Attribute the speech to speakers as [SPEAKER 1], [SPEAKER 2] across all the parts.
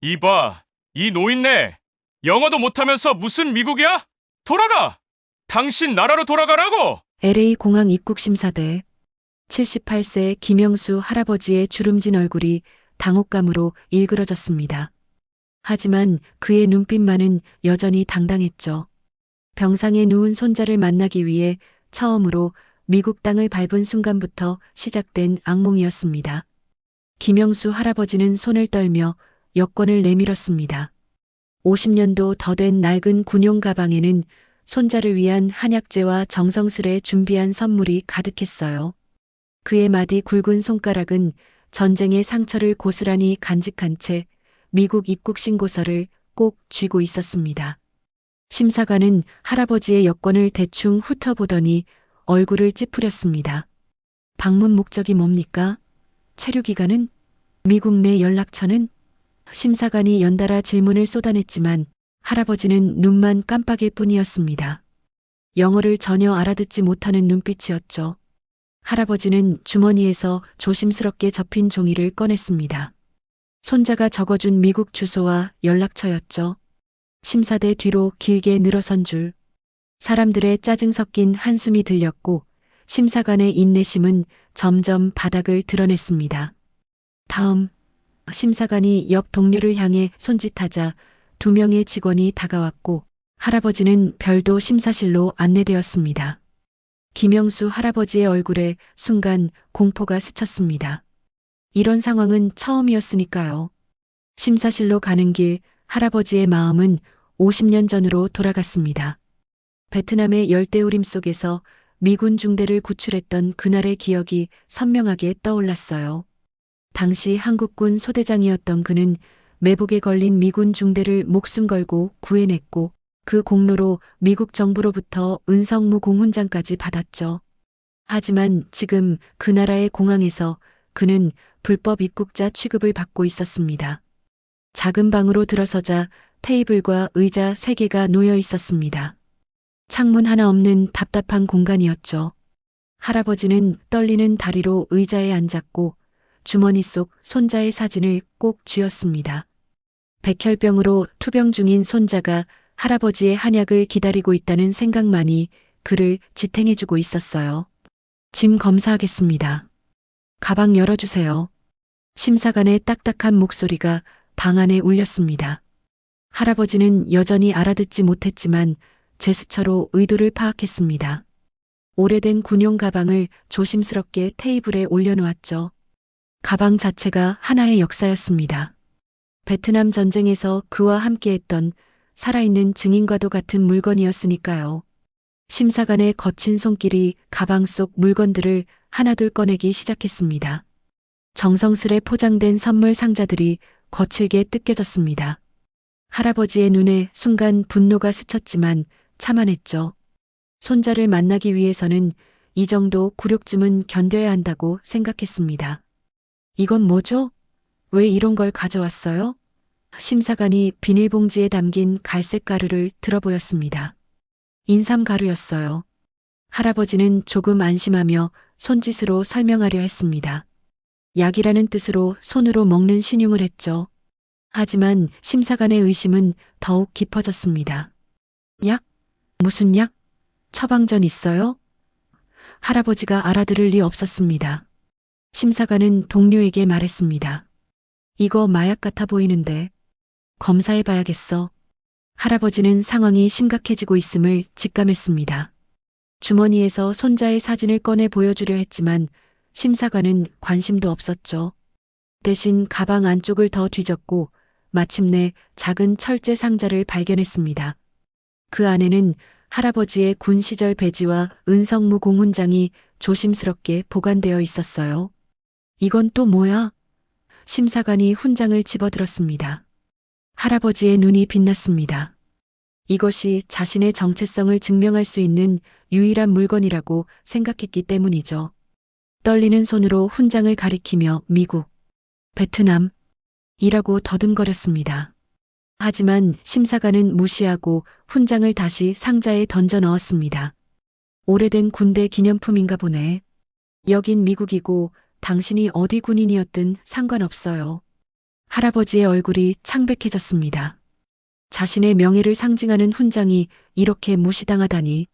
[SPEAKER 1] 이봐, 이 노인네. 영어도 못하면서 무슨 미국이야? 돌아가! 당신 나라로 돌아가라고!
[SPEAKER 2] LA 공항 입국 심사대. 78세 김영수 할아버지의 주름진 얼굴이 당혹감으로 일그러졌습니다. 하지만 그의 눈빛만은 여전히 당당했죠. 병상에 누운 손자를 만나기 위해 처음으로 미국 땅을 밟은 순간부터 시작된 악몽이었습니다. 김영수 할아버지는 손을 떨며 여권을 내밀었습니다. 50년도 더 된 낡은 군용 가방에는 손자를 위한 한약재와 정성스레 준비한 선물이 가득했어요. 그의 마디 굵은 손가락은 전쟁의 상처를 고스란히 간직한 채 미국 입국 신고서를 꼭 쥐고 있었습니다. 심사관은 할아버지의 여권을 대충 훑어보더니 얼굴을 찌푸렸습니다. 방문 목적이 뭡니까? 체류 기간은? 미국 내 연락처는? 심사관이 연달아 질문을 쏟아냈지만 할아버지는 눈만 깜빡일 뿐이었습니다. 영어를 전혀 알아듣지 못하는 눈빛이었죠. 할아버지는 주머니에서 조심스럽게 접힌 종이를 꺼냈습니다. 손자가 적어준 미국 주소와 연락처였죠. 심사대 뒤로 길게 늘어선 줄. 사람들의 짜증 섞인 한숨이 들렸고 심사관의 인내심은 점점 바닥을 드러냈습니다. 다음, 심사관이 옆 동료를 향해 손짓하자 2명의 직원이 다가왔고 할아버지는 별도 심사실로 안내되었습니다. 김영수 할아버지의 얼굴에 순간 공포가 스쳤습니다. 이런 상황은 처음이었으니까요. 심사실로 가는 길 할아버지의 마음은 50년 전으로 돌아갔습니다. 베트남의 열대우림 속에서 미군 중대를 구출했던 그날의 기억이 선명하게 떠올랐어요. 당시 한국군 소대장이었던 그는 매복에 걸린 미군 중대를 목숨 걸고 구해냈고 그 공로로 미국 정부로부터 은성무 공훈장까지 받았죠. 하지만 지금 그 나라의 공항에서 그는 불법 입국자 취급을 받고 있었습니다. 작은 방으로 들어서자 테이블과 의자 3개가 놓여 있었습니다. 창문 하나 없는 답답한 공간이었죠. 할아버지는 떨리는 다리로 의자에 앉았고 주머니 속 손자의 사진을 꼭 쥐었습니다. 백혈병으로 투병 중인 손자가 할아버지의 한약을 기다리고 있다는 생각만이 그를 지탱해주고 있었어요. 짐 검사하겠습니다. 가방 열어주세요. 심사관의 딱딱한 목소리가 방 안에 울렸습니다. 할아버지는 여전히 알아듣지 못했지만 제스처로 의도를 파악했습니다. 오래된 군용 가방을 조심스럽게 테이블에 올려놓았죠. 가방 자체가 하나의 역사였습니다. 베트남 전쟁에서 그와 함께했던 살아있는 증인과도 같은 물건이었으니까요. 심사관의 거친 손길이 가방 속 물건들을 하나둘 꺼내기 시작했습니다. 정성스레 포장된 선물 상자들이 거칠게 뜯겨졌습니다. 할아버지의 눈에 순간 분노가 스쳤지만 참아냈죠. 손자를 만나기 위해서는 이 정도 굴욕쯤은 견뎌야 한다고 생각했습니다. 이건 뭐죠? 왜 이런 걸 가져왔어요? 심사관이 비닐봉지에 담긴 갈색 가루를 들어보였습니다. 인삼 가루였어요. 할아버지는 조금 안심하며 손짓으로 설명하려 했습니다. 약이라는 뜻으로 손으로 먹는 신용을 했죠. 하지만 심사관의 의심은 더욱 깊어졌습니다. 약? 무슨 약? 처방전 있어요? 할아버지가 알아들을 리 없었습니다. 심사관은 동료에게 말했습니다. 이거 마약 같아 보이는데 검사해봐야겠어. 할아버지는 상황이 심각해지고 있음을 직감했습니다. 주머니에서 손자의 사진을 꺼내 보여주려 했지만 심사관은 관심도 없었죠. 대신 가방 안쪽을 더 뒤졌고 마침내 작은 철제 상자를 발견했습니다. 그 안에는 할아버지의 군 시절 배지와 은성무 공훈장이 조심스럽게 보관되어 있었어요. 이건 또 뭐야? 심사관이 훈장을 집어들었습니다. 할아버지의 눈이 빛났습니다. 이것이 자신의 정체성을 증명할 수 있는 유일한 물건이라고 생각했기 때문이죠. 떨리는 손으로 훈장을 가리키며 미국, 베트남, 이라고 더듬거렸습니다. 하지만 심사관은 무시하고 훈장을 다시 상자에 던져 넣었습니다. 오래된 군대 기념품인가 보네. 여긴 미국이고 당신이 어디 군인이었든 상관없어요. 할아버지의 얼굴이 창백해졌습니다. 자신의 명예를 상징하는 훈장이 이렇게 무시당하다니.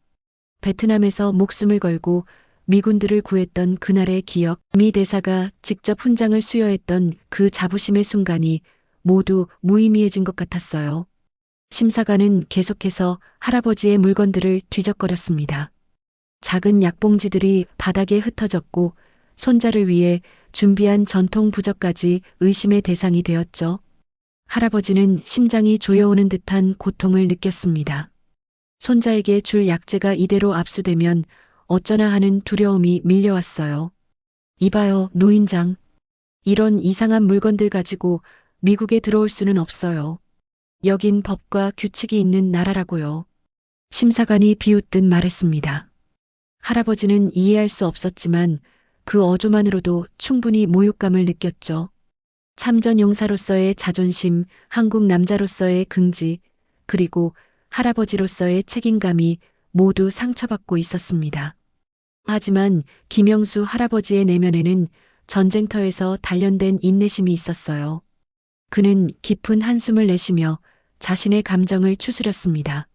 [SPEAKER 2] 베트남에서 목숨을 걸고 미군들을 구했던 그날의 기억, 미 대사가 직접 훈장을 수여했던 그 자부심의 순간이 모두 무의미해진 것 같았어요. 심사관은 계속해서 할아버지의 물건들을 뒤적거렸습니다. 작은 약봉지들이 바닥에 흩어졌고 손자를 위해 준비한 전통 부적까지 의심의 대상이 되었죠. 할아버지는 심장이 조여오는 듯한 고통을 느꼈습니다. 손자에게 줄 약재가 이대로 압수되면 어쩌나 하는 두려움이 밀려왔어요. 이봐요, 노인장. 이런 이상한 물건들 가지고 미국에 들어올 수는 없어요. 여긴 법과 규칙이 있는 나라라고요. 심사관이 비웃듯 말했습니다. 할아버지는 이해할 수 없었지만 그 어조만으로도 충분히 모욕감을 느꼈죠. 참전 용사로서의 자존심, 한국 남자로서의 긍지, 그리고 할아버지로서의 책임감이 모두 상처받고 있었습니다. 하지만 김영수 할아버지의 내면에는 전쟁터에서 단련된 인내심이 있었어요. 그는 깊은 한숨을 내쉬며 자신의 감정을 추스렸습니다.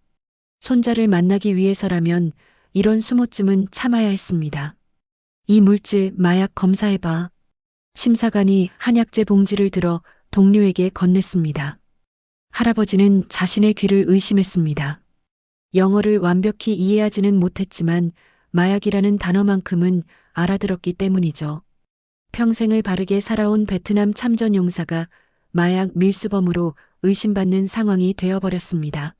[SPEAKER 2] 손자를 만나기 위해서라면 이런 수모쯤은 참아야 했습니다. 이 물질 마약 검사해봐. 심사관이 한약재 봉지를 들어 동료에게 건넸습니다. 할아버지는 자신의 귀를 의심했습니다. 영어를 완벽히 이해하지는 못했지만 마약이라는 단어만큼은 알아들었기 때문이죠. 평생을 바르게 살아온 베트남 참전 용사가 마약 밀수범으로 의심받는 상황이 되어버렸습니다.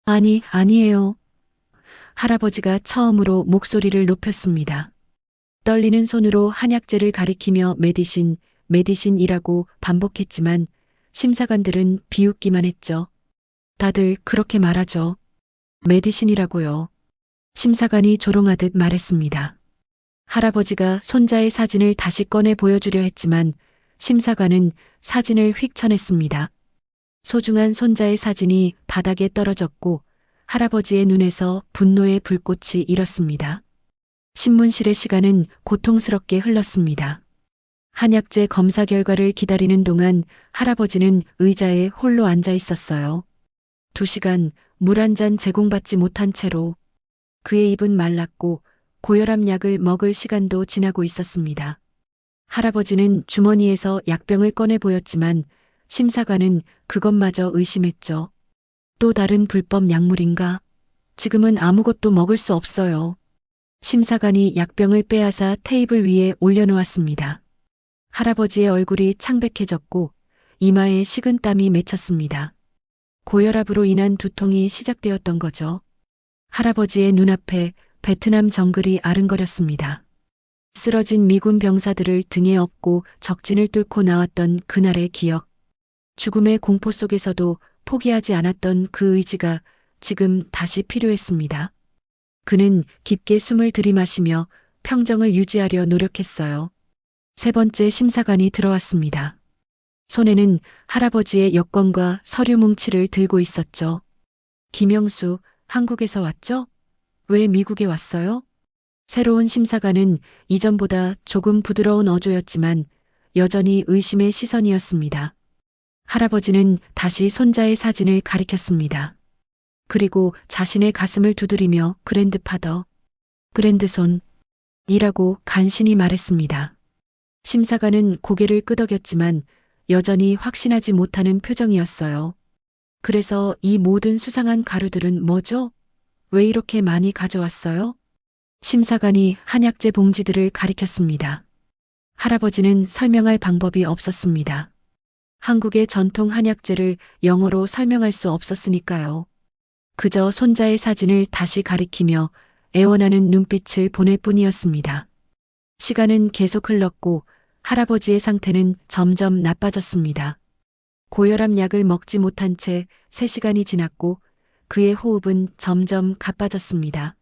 [SPEAKER 2] 아니에요. 할아버지가 처음으로 목소리를 높였습니다. 떨리는 손으로 한약재를 가리키며 메디신이라고 반복했지만 심사관들은 비웃기만 했죠. 다들 그렇게 말하죠. 메디신이라고요. 심사관이 조롱하듯 말했습니다. 할아버지가 손자의 사진을 다시 꺼내 보여주려 했지만 심사관은 사진을 휙 쳐냈습니다. 소중한 손자의 사진이 바닥에 떨어졌고 할아버지의 눈에서 분노의 불꽃이 일었습니다. 신문실의 시간은 고통스럽게 흘렀습니다. 한약재 검사 결과를 기다리는 동안 할아버지는 의자에 홀로 앉아 있었어요. 2시간 물 한 잔 제공받지 못한 채로 그의 입은 말랐고 고혈압 약을 먹을 시간도 지나고 있었습니다. 할아버지는 주머니에서 약병을 꺼내 보였지만 심사관은 그것마저 의심했죠. 또 다른 불법 약물인가? 지금은 아무것도 먹을 수 없어요. 심사관이 약병을 빼앗아 테이블 위에 올려놓았습니다. 할아버지의 얼굴이 창백해졌고 이마에 식은 땀이 맺혔습니다. 고혈압으로 인한 두통이 시작되었던 거죠. 할아버지의 눈앞에 베트남 정글이 아른거렸습니다. 쓰러진 미군 병사들을 등에 업고 적진을 뚫고 나왔던 그날의 기억. 죽음의 공포 속에서도 포기하지 않았던 그 의지가 지금 다시 필요했습니다. 그는 깊게 숨을 들이마시며 평정을 유지하려 노력했어요. 3번째 심사관이 들어왔습니다. 손에는 할아버지의 여권과 서류 뭉치를 들고 있었죠. 김영수, 한국에서 왔죠? 왜 미국에 왔어요? 새로운 심사관은 이전보다 조금 부드러운 어조였지만 여전히 의심의 시선이었습니다. 할아버지는 다시 손자의 사진을 가리켰습니다. 그리고 자신의 가슴을 두드리며 그랜드파더, 그랜드손이라고 간신히 말했습니다. 심사관은 고개를 끄덕였지만 여전히 확신하지 못하는 표정이었어요. 그래서 이 모든 수상한 가루들은 뭐죠? 왜 이렇게 많이 가져왔어요? 심사관이 한약재 봉지들을 가리켰습니다. 할아버지는 설명할 방법이 없었습니다. 한국의 전통 한약재를 영어로 설명할 수 없었으니까요. 그저 손자의 사진을 다시 가리키며 애원하는 눈빛을 보낼 뿐이었습니다. 시간은 계속 흘렀고 할아버지의 상태는 점점 나빠졌습니다. 고혈압 약을 먹지 못한 채 3시간이 지났고 그의 호흡은 점점 가빠졌습니다.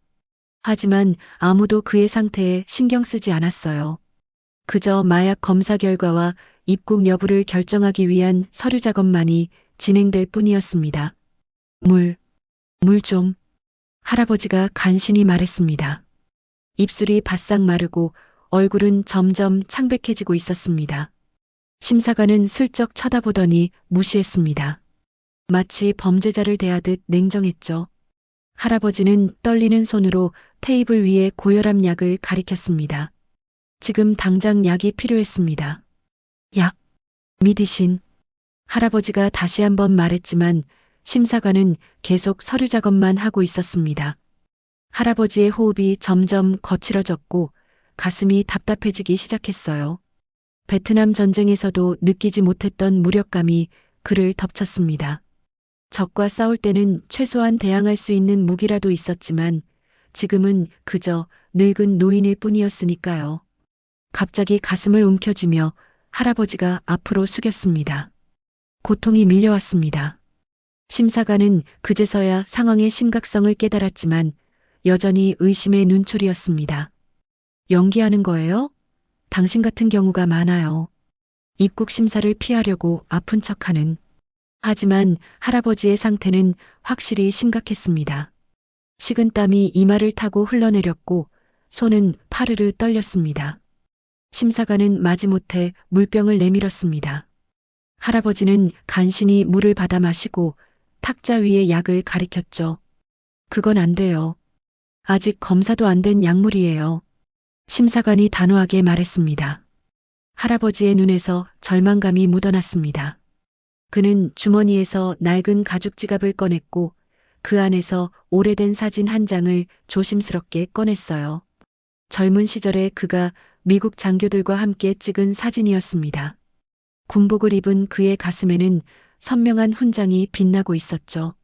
[SPEAKER 2] 하지만 아무도 그의 상태에 신경 쓰지 않았어요. 그저 마약 검사 결과와 입국 여부를 결정하기 위한 서류 작업만이 진행될 뿐이었습니다. 물 좀. 할아버지가 간신히 말했습니다. 입술이 바싹 마르고 얼굴은 점점 창백해지고 있었습니다. 심사관은 슬쩍 쳐다보더니 무시했습니다. 마치 범죄자를 대하듯 냉정했죠. 할아버지는 떨리는 손으로 테이블 위에 고혈압 약을 가리켰습니다. 지금 당장 약이 필요했습니다. 약, 미디신. 할아버지가 다시 한번 말했지만 심사관은 계속 서류 작업만 하고 있었습니다. 할아버지의 호흡이 점점 거칠어졌고 가슴이 답답해지기 시작했어요. 베트남 전쟁에서도 느끼지 못했던 무력감이 그를 덮쳤습니다. 적과 싸울 때는 최소한 대항할 수 있는 무기라도 있었지만 지금은 그저 늙은 노인일 뿐이었으니까요. 갑자기 가슴을 움켜쥐며 할아버지가 앞으로 숙였습니다. 고통이 밀려왔습니다. 심사관은 그제서야 상황의 심각성을 깨달았지만 여전히 의심의 눈초리였습니다. 연기하는 거예요? 당신 같은 경우가 많아요. 입국 심사를 피하려고 아픈 척하는. 하지만 할아버지의 상태는 확실히 심각했습니다. 식은땀이 이마를 타고 흘러내렸고 손은 파르르 떨렸습니다. 심사관은 마지못해 물병을 내밀었습니다. 할아버지는 간신히 물을 받아 마시고 탁자 위에 약을 가리켰죠. 그건 안 돼요. 아직 검사도 안 된 약물이에요. 심사관이 단호하게 말했습니다. 할아버지의 눈에서 절망감이 묻어났습니다. 그는 주머니에서 낡은 가죽 지갑을 꺼냈고 그 안에서 오래된 사진 한 장을 조심스럽게 꺼냈어요. 젊은 시절에 그가 미국 장교들과 함께 찍은 사진이었습니다. 군복을 입은 그의 가슴에는 선명한 훈장이 빛나고 있었죠.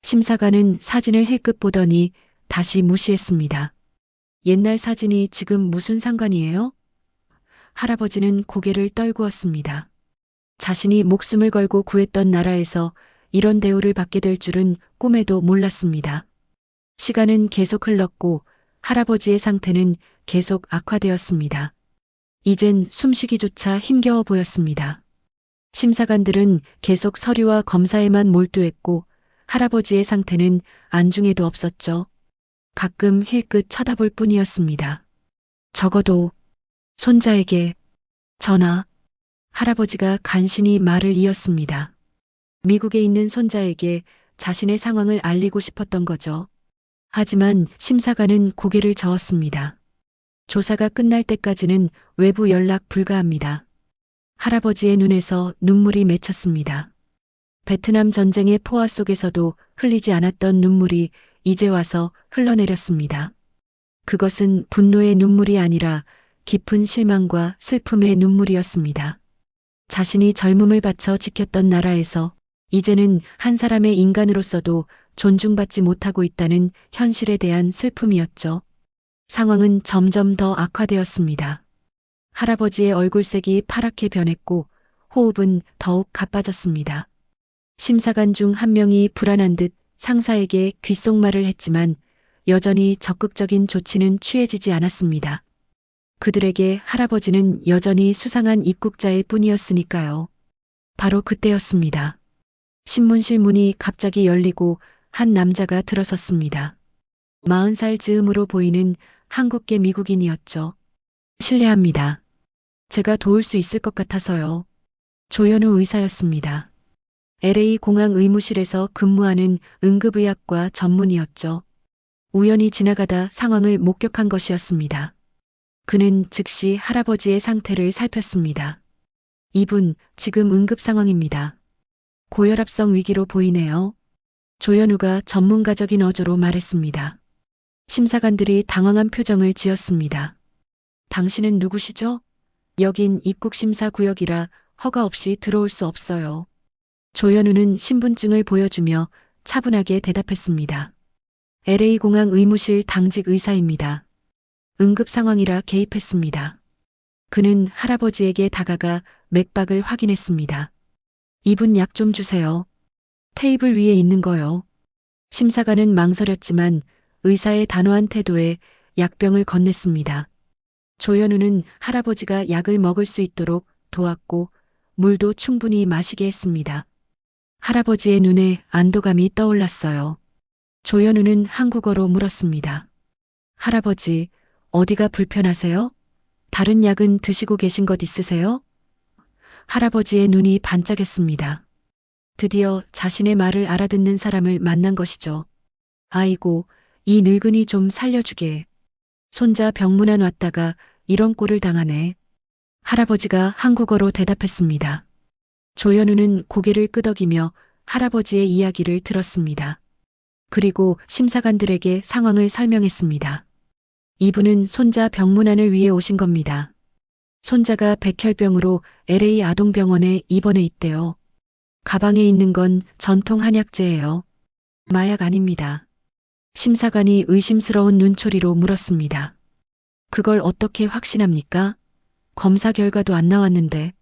[SPEAKER 2] 심사관은 사진을 힐끗 보더니 다시 무시했습니다. 옛날 사진이 지금 무슨 상관이에요? 할아버지는 고개를 떨구었습니다. 자신이 목숨을 걸고 구했던 나라에서 이런 대우를 받게 될 줄은 꿈에도 몰랐습니다. 시간은 계속 흘렀고 할아버지의 상태는 계속 악화되었습니다. 이젠 숨쉬기조차 힘겨워 보였습니다. 심사관들은 계속 서류와 검사에만 몰두했고 할아버지의 상태는 안중에도 없었죠. 가끔 힐끗 쳐다볼 뿐이었습니다. 적어도 손자에게 전화. 할아버지가 간신히 말을 이었습니다. 미국에 있는 손자에게 자신의 상황을 알리고 싶었던 거죠. 하지만 심사관은 고개를 저었습니다. 조사가 끝날 때까지는 외부 연락 불가합니다. 할아버지의 눈에서 눈물이 맺혔습니다. 베트남 전쟁의 포화 속에서도 흘리지 않았던 눈물이 이제 와서 흘러내렸습니다. 그것은 분노의 눈물이 아니라 깊은 실망과 슬픔의 눈물이었습니다. 자신이 젊음을 바쳐 지켰던 나라에서 이제는 한 사람의 인간으로서도 존중받지 못하고 있다는 현실에 대한 슬픔이었죠. 상황은 점점 더 악화되었습니다. 할아버지의 얼굴색이 파랗게 변했고 호흡은 더욱 가빠졌습니다. 심사관 중 한 명이 불안한 듯 상사에게 귓속말을 했지만 여전히 적극적인 조치는 취해지지 않았습니다. 그들에게 할아버지는 여전히 수상한 입국자일 뿐이었으니까요. 바로 그때였습니다. 신문실 문이 갑자기 열리고 한 남자가 들어섰습니다. 40살 즈음으로 보이는 한국계 미국인이었죠. 실례합니다. 제가 도울 수 있을 것 같아서요. 조현우 의사였습니다. LA 공항 의무실에서 근무하는 응급의학과 전문의였죠. 우연히 지나가다 상황을 목격한 것이었습니다. 그는 즉시 할아버지의 상태를 살폈습니다. 이분 지금 응급 상황입니다. 고혈압성 위기로 보이네요. 조현우가 전문가적인 어조로 말했습니다. 심사관들이 당황한 표정을 지었습니다. 당신은 누구시죠? 여긴 입국심사 구역이라 허가 없이 들어올 수 없어요. 조현우는 신분증을 보여주며 차분하게 대답했습니다. LA 공항 의무실 당직 의사입니다. 응급 상황이라 개입했습니다. 그는 할아버지에게 다가가 맥박을 확인했습니다. 이분 약 좀 주세요. 테이블 위에 있는 거요. 심사관은 망설였지만 의사의 단호한 태도에 약병을 건넸습니다. 조현우는 할아버지가 약을 먹을 수 있도록 도왔고 물도 충분히 마시게 했습니다. 할아버지의 눈에 안도감이 떠올랐어요. 조현우는 한국어로 물었습니다. 할아버지, 어디가 불편하세요? 다른 약은 드시고 계신 것 있으세요? 할아버지의 눈이 반짝였습니다. 드디어 자신의 말을 알아듣는 사람을 만난 것이죠. 아이고, 이 늙은이 좀 살려주게. 손자 병문안 왔다가 이런 꼴을 당하네. 할아버지가 한국어로 대답했습니다. 조현우는 고개를 끄덕이며 할아버지의 이야기를 들었습니다. 그리고 심사관들에게 상황을 설명했습니다. 이분은 손자 병문안을 위해 오신 겁니다. 손자가 백혈병으로 LA 아동병원에 입원해 있대요. 가방에 있는 건 전통 한약재예요. 마약 아닙니다. 심사관이 의심스러운 눈초리로 물었습니다. 그걸 어떻게 확신합니까? 검사 결과도 안 나왔는데.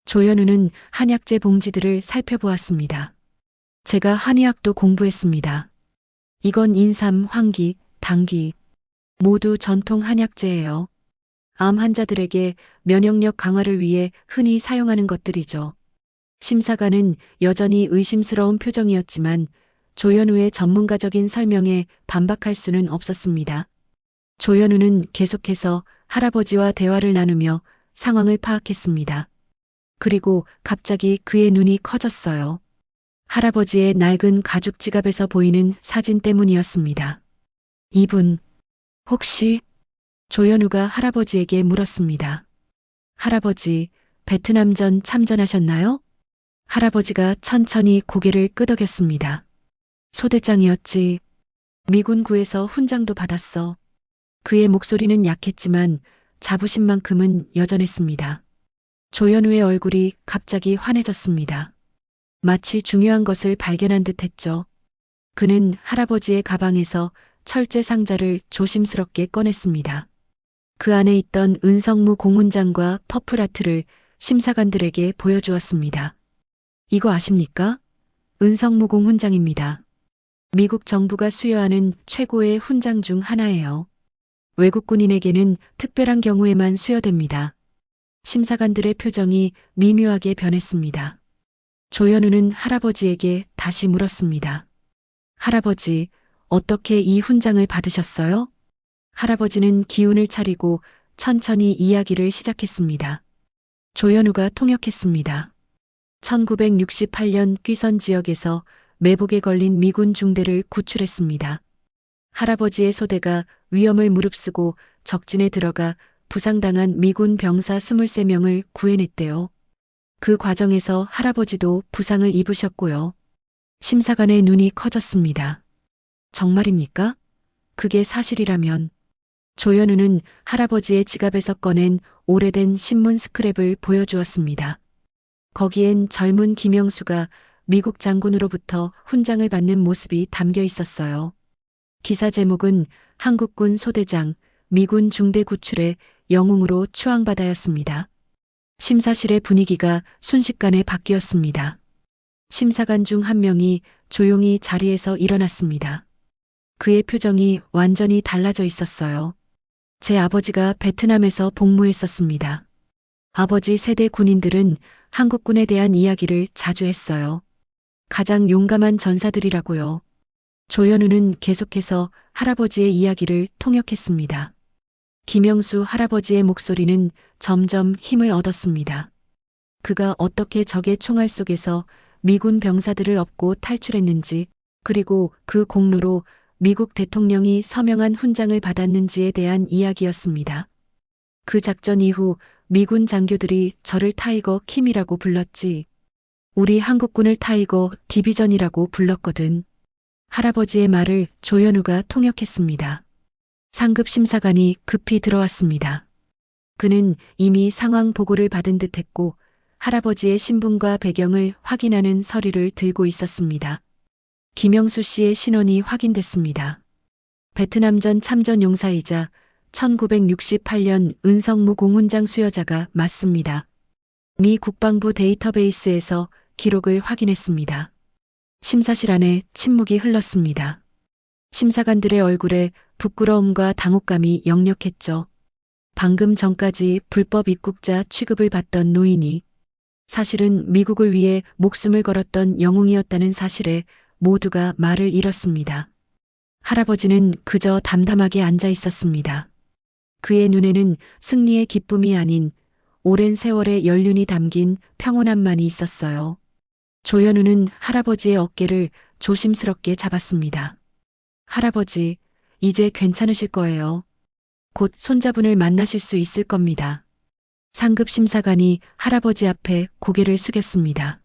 [SPEAKER 2] 조현우는 한약재 봉지들을 살펴보았습니다. 제가 한의학도 공부했습니다. 이건 인삼, 황기, 당귀 모두 전통 한약재예요. 암 환자들에게 면역력 강화를 위해 흔히 사용하는 것들이죠. 심사관은 여전히 의심스러운 표정이었지만 조현우의 전문가적인 설명에 반박할 수는 없었습니다. 조현우는 계속해서 할아버지와 대화를 나누며 상황을 파악했습니다. 그리고 갑자기 그의 눈이 커졌어요. 할아버지의 낡은 가죽 지갑에서 보이는 사진 때문이었습니다. 이분, 혹시? 조현우가 할아버지에게 물었습니다. 할아버지, 베트남전 참전하셨나요? 할아버지가 천천히 고개를 끄덕였습니다. 소대장이었지. 미군 구에서 훈장도 받았어. 그의 목소리는 약했지만 자부심만큼은 여전했습니다. 조현우의 얼굴이 갑자기 환해졌습니다. 마치 중요한 것을 발견한 듯 했죠. 그는 할아버지의 가방에서 철제 상자를 조심스럽게 꺼냈습니다. 그 안에 있던 은성무 공훈장과 퍼플아트를 심사관들에게 보여주었습니다. 이거 아십니까? 은성무 공훈장입니다. 미국 정부가 수여하는 최고의 훈장 중 하나예요. 외국 군인에게는 특별한 경우에만 수여됩니다. 심사관들의 표정이 미묘하게 변했습니다. 조현우는 할아버지에게 다시 물었습니다. 할아버지, 어떻게 이 훈장을 받으셨어요? 할아버지는 기운을 차리고 천천히 이야기를 시작했습니다. 조현우가 통역했습니다. 1968년 귀선 지역에서 매복에 걸린 미군 중대를 구출했습니다. 할아버지의 소대가 위험을 무릅쓰고 적진에 들어가 부상당한 미군 병사 23명을 구해냈대요. 그 과정에서 할아버지도 부상을 입으셨고요. 심사관의 눈이 커졌습니다. 정말입니까? 그게 사실이라면. 조현우는 할아버지의 지갑에서 꺼낸 오래된 신문 스크랩을 보여주었습니다. 거기엔 젊은 김영수가 미국 장군으로부터 훈장을 받는 모습이 담겨 있었어요. 기사 제목은 한국군 소대장, 미군 중대 구출의 영웅으로 추앙받아였습니다. 심사실의 분위기가 순식간에 바뀌었습니다. 심사관 중 한 명이 조용히 자리에서 일어났습니다. 그의 표정이 완전히 달라져 있었어요. 제 아버지가 베트남에서 복무했었습니다. 아버지 세대 군인들은 한국군에 대한 이야기를 자주 했어요. 가장 용감한 전사들이라고요. 조현우는 계속해서 할아버지의 이야기를 통역했습니다. 김영수 할아버지의 목소리는 점점 힘을 얻었습니다. 그가 어떻게 적의 총알 속에서 미군 병사들을 업고 탈출했는지, 그리고 그 공로로 미국 대통령이 서명한 훈장을 받았는지에 대한 이야기였습니다. 그 작전 이후 미군 장교들이 저를 타이거 킴이라고 불렀지. 우리 한국군을 타이거 디비전이라고 불렀거든. 할아버지의 말을 조현우가 통역했습니다. 상급 심사관이 급히 들어왔습니다. 그는 이미 상황 보고를 받은 듯했고 할아버지의 신분과 배경을 확인하는 서류를 들고 있었습니다. 김영수 씨의 신원이 확인됐습니다. 베트남전 참전 용사이자 1968년 은성무 공훈장 수여자가 맞습니다. 미 국방부 데이터베이스에서 기록을 확인했습니다. 심사실 안에 침묵이 흘렀습니다. 심사관들의 얼굴에 부끄러움과 당혹감이 역력했죠. 방금 전까지 불법 입국자 취급을 받던 노인이 사실은 미국을 위해 목숨을 걸었던 영웅이었다는 사실에 모두가 말을 잃었습니다. 할아버지는 그저 담담하게 앉아 있었습니다. 그의 눈에는 승리의 기쁨이 아닌 오랜 세월의 연륜이 담긴 평온함만이 있었어요. 조현우는 할아버지의 어깨를 조심스럽게 잡았습니다. 할아버지, 이제 괜찮으실 거예요. 곧 손자분을 만나실 수 있을 겁니다. 상급 심사관이 할아버지 앞에 고개를 숙였습니다.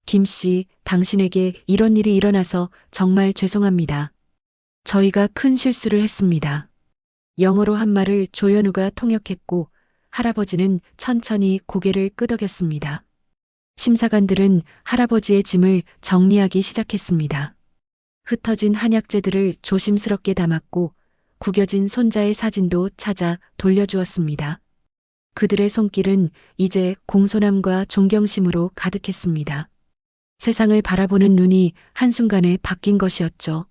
[SPEAKER 2] 김 씨, 당신에게 이런 일이 일어나서 정말 죄송합니다. 저희가 큰 실수를 했습니다. 영어로 한 말을 조현우가 통역했고 할아버지는 천천히 고개를 끄덕였습니다. 심사관들은 할아버지의 짐을 정리하기 시작했습니다. 흩어진 한약재들을 조심스럽게 담았고 구겨진 손자의 사진도 찾아 돌려주었습니다. 그들의 손길은 이제 공손함과 존경심으로 가득했습니다. 세상을 바라보는 눈이 한순간에 바뀐 것이었죠.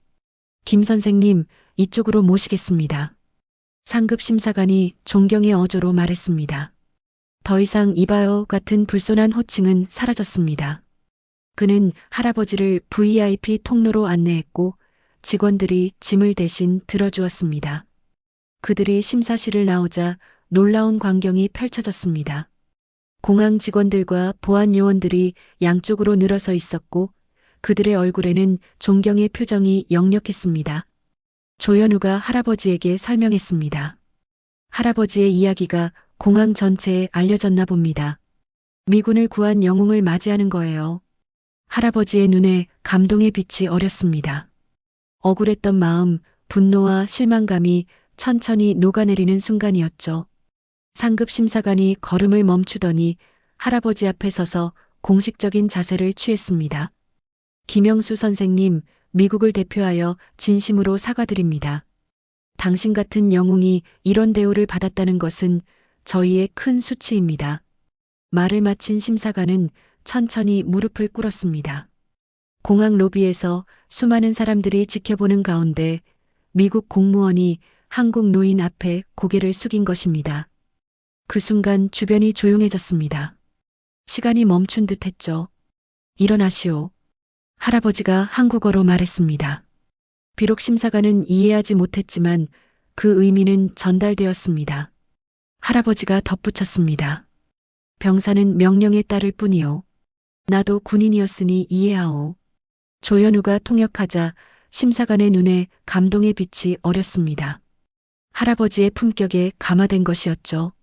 [SPEAKER 2] 김 선생님, 이쪽으로 모시겠습니다. 상급 심사관이 존경의 어조로 말했습니다. 더 이상 이봐요 같은 불손한 호칭은 사라졌습니다. 그는 할아버지를 VIP 통로로 안내했고 직원들이 짐을 대신 들어주었습니다. 그들이 심사실을 나오자 놀라운 광경이 펼쳐졌습니다. 공항 직원들과 보안 요원들이 양쪽으로 늘어서 있었고 그들의 얼굴에는 존경의 표정이 역력했습니다. 조현우가 할아버지에게 설명했습니다. 할아버지의 이야기가 공항 전체에 알려졌나 봅니다. 미군을 구한 영웅을 맞이하는 거예요. 할아버지의 눈에 감동의 빛이 어렸습니다. 억울했던 마음, 분노와 실망감이 천천히 녹아내리는 순간이었죠. 상급 심사관이 걸음을 멈추더니 할아버지 앞에 서서 공식적인 자세를 취했습니다. 김영수 선생님, 미국을 대표하여 진심으로 사과드립니다. 당신 같은 영웅이 이런 대우를 받았다는 것은 저희의 큰 수치입니다. 말을 마친 심사관은 천천히 무릎을 꿇었습니다. 공항 로비에서 수많은 사람들이 지켜보는 가운데 미국 공무원이 한국 노인 앞에 고개를 숙인 것입니다. 그 순간 주변이 조용해졌습니다. 시간이 멈춘 듯 했죠. 일어나시오. 할아버지가 한국어로 말했습니다. 비록 심사관은 이해하지 못했지만 그 의미는 전달되었습니다. 할아버지가 덧붙였습니다. 병사는 명령에 따를 뿐이요. 나도 군인이었으니 이해하오. 조현우가 통역하자 심사관의 눈에 감동의 빛이 어렸습니다. 할아버지의 품격에 감화된 것이었죠.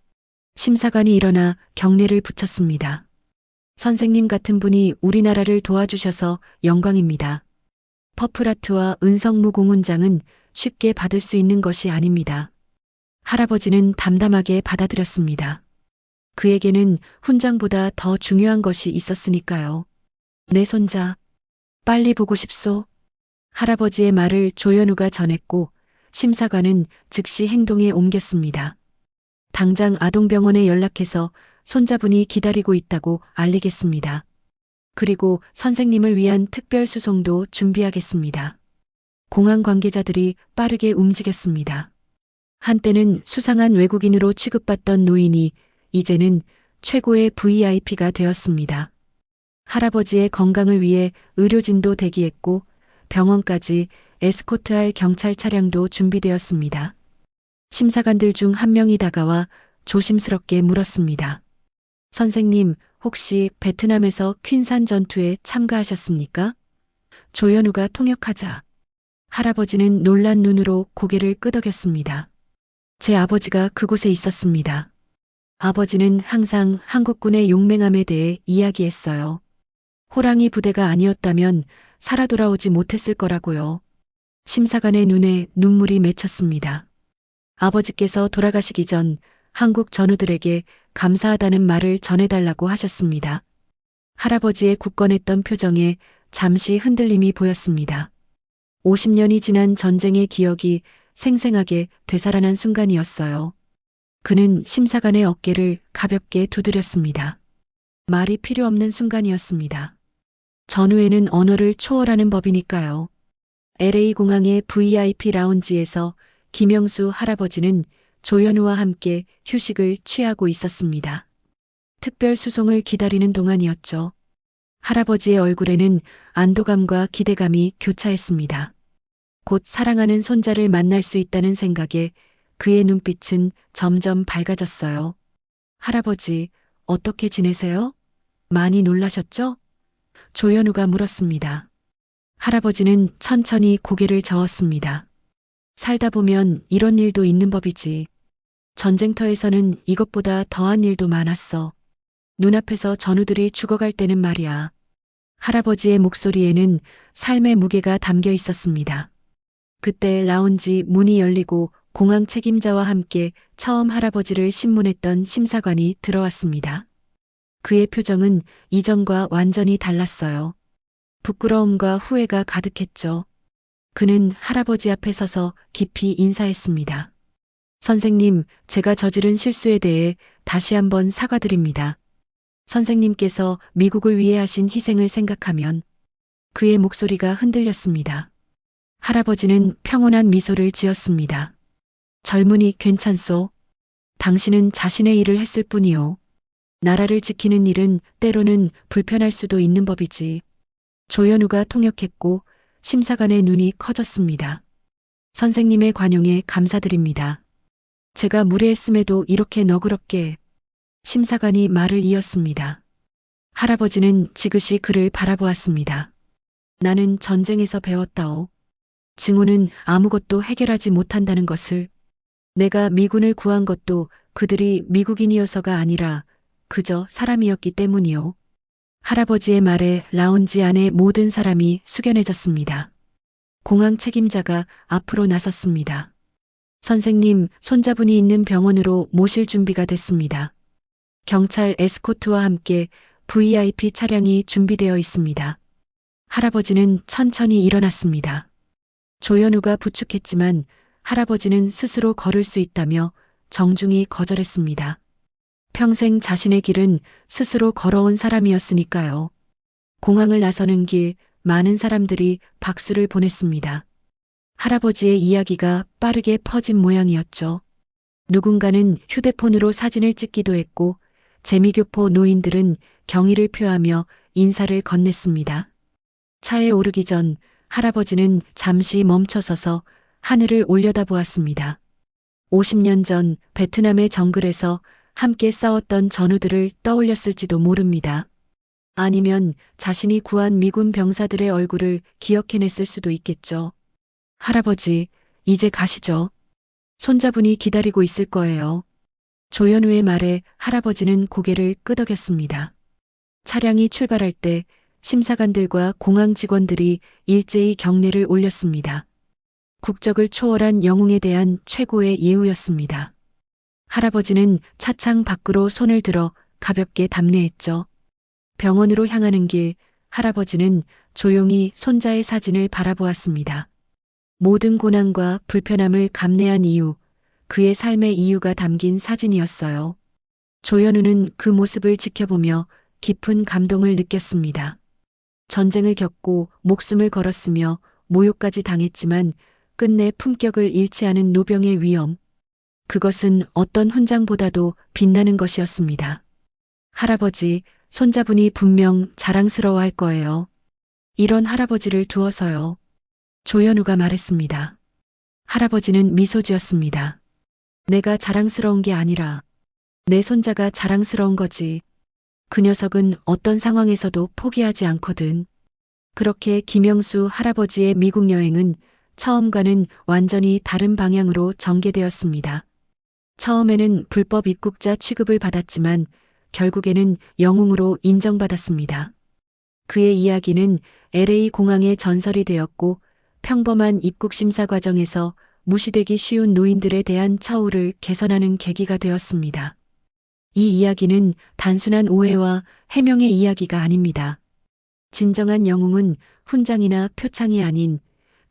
[SPEAKER 2] 심사관이 일어나 경례를 붙였습니다. 선생님 같은 분이 우리나라를 도와주셔서 영광입니다. 퍼플아트와 은성무 공훈장은 쉽게 받을 수 있는 것이 아닙니다. 할아버지는 담담하게 받아들였습니다. 그에게는 훈장보다 더 중요한 것이 있었으니까요. 내 손자, 빨리 보고 싶소. 할아버지의 말을 조현우가 전했고 심사관은 즉시 행동에 옮겼습니다. 당장 아동병원에 연락해서 손자분이 기다리고 있다고 알리겠습니다. 그리고 선생님을 위한 특별 수송도 준비하겠습니다. 공항 관계자들이 빠르게 움직였습니다. 한때는 수상한 외국인으로 취급받던 노인이 이제는 최고의 VIP가 되었습니다. 할아버지의 건강을 위해 의료진도 대기했고 병원까지 에스코트할 경찰 차량도 준비되었습니다. 심사관들 중 한 명이 다가와 조심스럽게 물었습니다. 선생님, 혹시 베트남에서 퀸산 전투에 참가하셨습니까? 조현우가 통역하자 할아버지는 놀란 눈으로 고개를 끄덕였습니다. 제 아버지가 그곳에 있었습니다. 아버지는 항상 한국군의 용맹함에 대해 이야기했어요. 호랑이 부대가 아니었다면 살아 돌아오지 못했을 거라고요. 심사관의 눈에 눈물이 맺혔습니다. 아버지께서 돌아가시기 전 한국 전우들에게 감사하다는 말을 전해달라고 하셨습니다. 할아버지의 굳건했던 표정에 잠시 흔들림이 보였습니다. 50년이 지난 전쟁의 기억이 생생하게 되살아난 순간이었어요. 그는 심사관의 어깨를 가볍게 두드렸습니다. 말이 필요 없는 순간이었습니다. 전후에는 언어를 초월하는 법이니까요. LA 공항의 VIP 라운지에서 김영수 할아버지는 조현우와 함께 휴식을 취하고 있었습니다. 특별 수송을 기다리는 동안이었죠. 할아버지의 얼굴에는 안도감과 기대감이 교차했습니다. 곧 사랑하는 손자를 만날 수 있다는 생각에 그의 눈빛은 점점 밝아졌어요. 할아버지, 어떻게 지내세요? 많이 놀라셨죠? 조현우가 물었습니다. 할아버지는 천천히 고개를 저었습니다. 살다 보면 이런 일도 있는 법이지. 전쟁터에서는 이것보다 더한 일도 많았어. 눈앞에서 전우들이 죽어갈 때는 말이야. 할아버지의 목소리에는 삶의 무게가 담겨 있었습니다. 그때 라운지 문이 열리고 공항 책임자와 함께 처음 할아버지를 신문했던 심사관이 들어왔습니다. 그의 표정은 이전과 완전히 달랐어요. 부끄러움과 후회가 가득했죠. 그는 할아버지 앞에 서서 깊이 인사했습니다. 선생님, 제가 저지른 실수에 대해 다시 한번 사과드립니다. 선생님께서 미국을 위해 하신 희생을 생각하면 그의 목소리가 흔들렸습니다. 할아버지는 평온한 미소를 지었습니다. 젊은이 괜찮소? 당신은 자신의 일을 했을 뿐이요. 나라를 지키는 일은 때로는 불편할 수도 있는 법이지. 조현우가 통역했고 심사관의 눈이 커졌습니다. 선생님의 관용에 감사드립니다. 제가 무례했음에도 이렇게 너그럽게. 심사관이 말을 이었습니다. 할아버지는 지그시 그를 바라보았습니다. 나는 전쟁에서 배웠다오. 증오는 아무것도 해결하지 못한다는 것을. 내가 미군을 구한 것도 그들이 미국인이어서가 아니라 그저 사람이었기 때문이요. 할아버지의 말에 라운지 안의 모든 사람이 숙연해졌습니다. 공항 책임자가 앞으로 나섰습니다. 선생님, 손자분이 있는 병원으로 모실 준비가 됐습니다. 경찰 에스코트와 함께 VIP 차량이 준비되어 있습니다. 할아버지는 천천히 일어났습니다. 조현우가 부축했지만 할아버지는 스스로 걸을 수 있다며 정중히 거절했습니다. 평생 자신의 길은 스스로 걸어온 사람이었으니까요. 공항을 나서는 길 많은 사람들이 박수를 보냈습니다. 할아버지의 이야기가 빠르게 퍼진 모양이었죠. 누군가는 휴대폰으로 사진을 찍기도 했고 재미교포 노인들은 경의를 표하며 인사를 건넸습니다. 차에 오르기 전 할아버지는 잠시 멈춰서서 하늘을 올려다보았습니다. 50년 전 베트남의 정글에서 함께 싸웠던 전우들을 떠올렸을지도 모릅니다. 아니면 자신이 구한 미군 병사들의 얼굴을 기억해냈을 수도 있겠죠. 할아버지, 이제 가시죠. 손자분이 기다리고 있을 거예요. 조현우의 말에 할아버지는 고개를 끄덕였습니다. 차량이 출발할 때 심사관들과 공항 직원들이 일제히 경례를 올렸습니다. 국적을 초월한 영웅에 대한 최고의 예우였습니다. 할아버지는 차창 밖으로 손을 들어 가볍게 답례했죠. 병원으로 향하는 길, 할아버지는 조용히 손자의 사진을 바라보았습니다. 모든 고난과 불편함을 감내한 이유, 그의 삶의 이유가 담긴 사진이었어요. 조현우는 그 모습을 지켜보며 깊은 감동을 느꼈습니다. 전쟁을 겪고 목숨을 걸었으며 모욕까지 당했지만 끝내 품격을 잃지 않은 노병의 위엄. 그것은 어떤 훈장보다도 빛나는 것이었습니다. 할아버지, 손자분이 분명 자랑스러워할 거예요. 이런 할아버지를 두어서요. 조현우가 말했습니다. 할아버지는 미소 지었습니다. 내가 자랑스러운 게 아니라 내 손자가 자랑스러운 거지. 그 녀석은 어떤 상황에서도 포기하지 않거든. 그렇게 김영수 할아버지의 미국 여행은 처음과는 완전히 다른 방향으로 전개되었습니다. 처음에는 불법 입국자 취급을 받았지만 결국에는 영웅으로 인정받았습니다. 그의 이야기는 LA 공항의 전설이 되었고 평범한 입국 심사 과정에서 무시되기 쉬운 노인들에 대한 처우를 개선하는 계기가 되었습니다. 이 이야기는 단순한 오해와 해명의 이야기가 아닙니다. 진정한 영웅은 훈장이나 표창이 아닌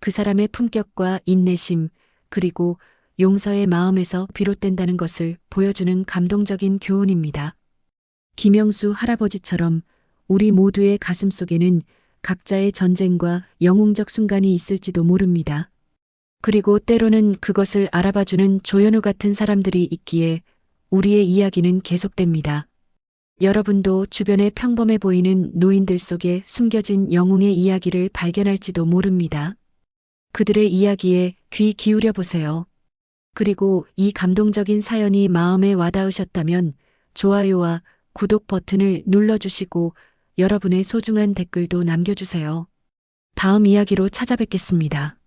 [SPEAKER 2] 그 사람의 품격과 인내심 그리고 용서의 마음에서 비롯된다는 것을 보여주는 감동적인 교훈입니다. 김영수 할아버지처럼 우리 모두의 가슴속에는 각자의 전쟁과 영웅적 순간이 있을지도 모릅니다. 그리고 때로는 그것을 알아봐주는 조현우 같은 사람들이 있기에 우리의 이야기는 계속됩니다. 여러분도 주변에 평범해 보이는 노인들 속에 숨겨진 영웅의 이야기를 발견할지도 모릅니다. 그들의 이야기에 귀 기울여 보세요. 그리고 이 감동적인 사연이 마음에 와닿으셨다면 좋아요와 구독 버튼을 눌러주시고 여러분의 소중한 댓글도 남겨주세요. 다음 이야기로 찾아뵙겠습니다.